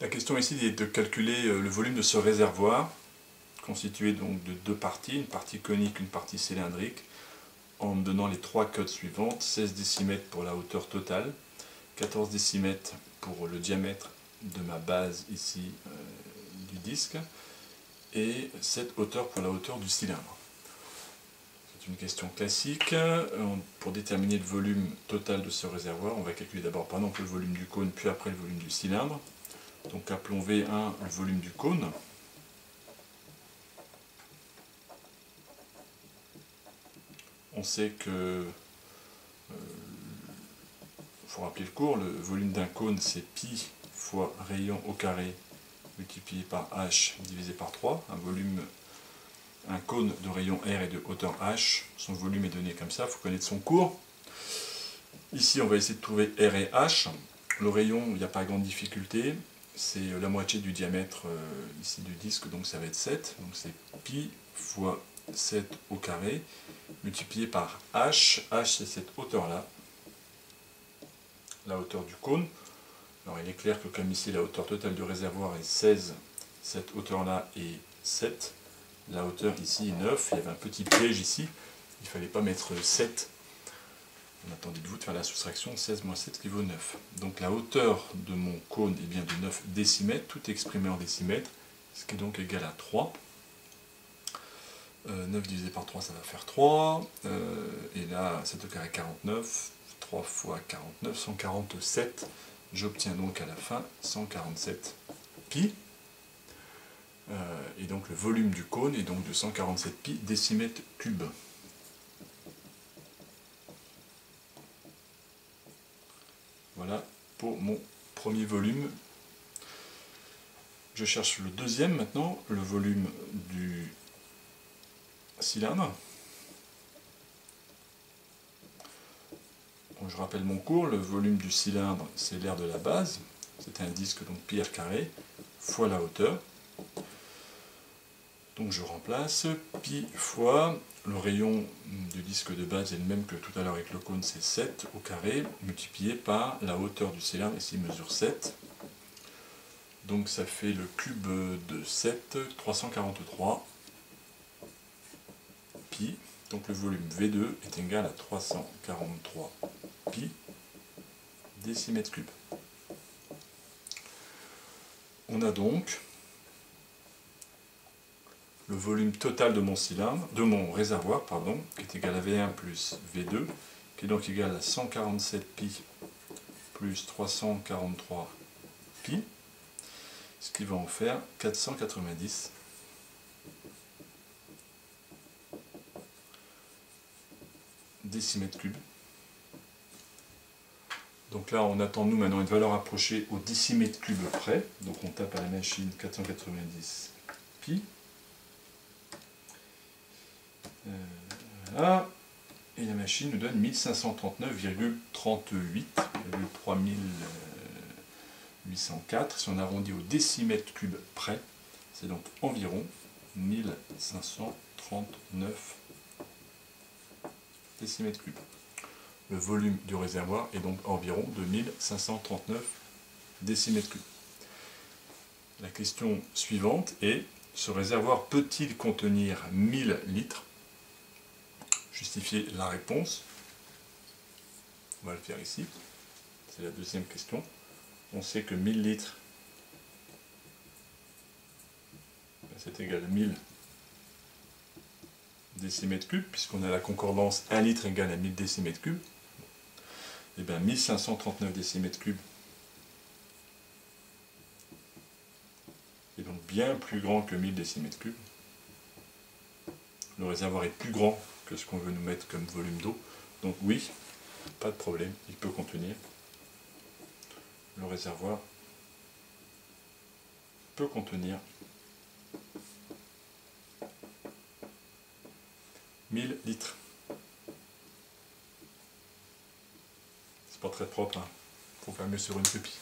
La question ici est de calculer le volume de ce réservoir, constitué donc de deux parties, une partie conique, une partie cylindrique, en me donnant les trois codes suivantes: 16 décimètres pour la hauteur totale, 14 décimètres pour le diamètre de ma base ici du disque, et cette hauteur pour la hauteur du cylindre. C'est une question classique. Pour déterminer le volume total de ce réservoir, on va calculer d'abord par exemple le volume du cône, puis après le volume du cylindre. Donc appelons V1 le volume du cône. On sait que, faut rappeler le cours, le volume d'un cône c'est pi fois rayon au carré multiplié par h divisé par 3. Un cône de rayon R et de hauteur h, son volume est donné comme ça, il faut connaître son cours. Ici on va essayer de trouver R et h. Le rayon, il n'y a pas grande difficulté, c'est la moitié du diamètre ici du disque, donc ça va être 7. Donc c'est pi fois 7 au carré multiplié par h. H c'est cette hauteur là, la hauteur du cône. Alors il est clair que comme ici la hauteur totale du réservoir est 16, cette hauteur là est 7, la hauteur ici est 9, il y avait un petit piège ici, il ne fallait pas mettre 7, on attendait de vous de faire la soustraction, 16 moins 7 qui vaut 9. Donc la hauteur de mon cône est bien de 9 décimètres, tout exprimé en décimètres, ce qui est donc égal à 3. 9 divisé par 3 ça va faire 3, et là 7 au carré 49, 3 fois 49, 147, j'obtiens donc à la fin 147 pi, et donc le volume du cône est donc de 147 pi décimètres cubes. Voilà pour mon premier volume. Je cherche le deuxième maintenant, le volume du cylindre. Bon, je rappelle mon cours, le volume du cylindre c'est l'air de la base, c'est un disque donc pi r carré fois la hauteur. Donc je remplace pi fois le rayon du disque de base est le même que tout à l'heure avec le cône, c'est 7 au carré multiplié par la hauteur du cylindre, ici mesure 7. Donc ça fait le cube de 7, 343 pi. Donc le volume V2 est égal à 343 pi décimètres cubes. On a donc le volume total de mon cylindre, de mon réservoir, pardon, qui est égal à V1 plus V2, qui est donc égal à 147 pi plus 343 pi, ce qui va en faire 490 décimètres cubes. Donc là, on attend nous maintenant une valeur approchée au décimètre cube près. Donc on tape à la machine 490 pi. Voilà. Et la machine nous donne 1539,38, 3804. Si on arrondit au décimètre cube près, c'est donc environ 1539 décimètres cubes. Le volume du réservoir est donc environ de 1539 décimètres cubes. La question suivante est: ce réservoir peut-il contenir 1000 litres? Justifier la réponse. On va le faire ici. C'est la deuxième question. On sait que 1000 litres, c'est égal à 1000 décimètres cubes, puisqu'on a la concordance 1 litre égale à 1000 décimètres cubes. Et bien 1539 décimètres cubes est donc bien plus grand que 1000 décimètres cubes. Le réservoir est plus grand que ce qu'on veut nous mettre comme volume d'eau. Donc oui, pas de problème, il peut contenir. Le réservoir peut contenir 1000 litres. C'est pas très propre, hein. Faut faire mieux sur une copie.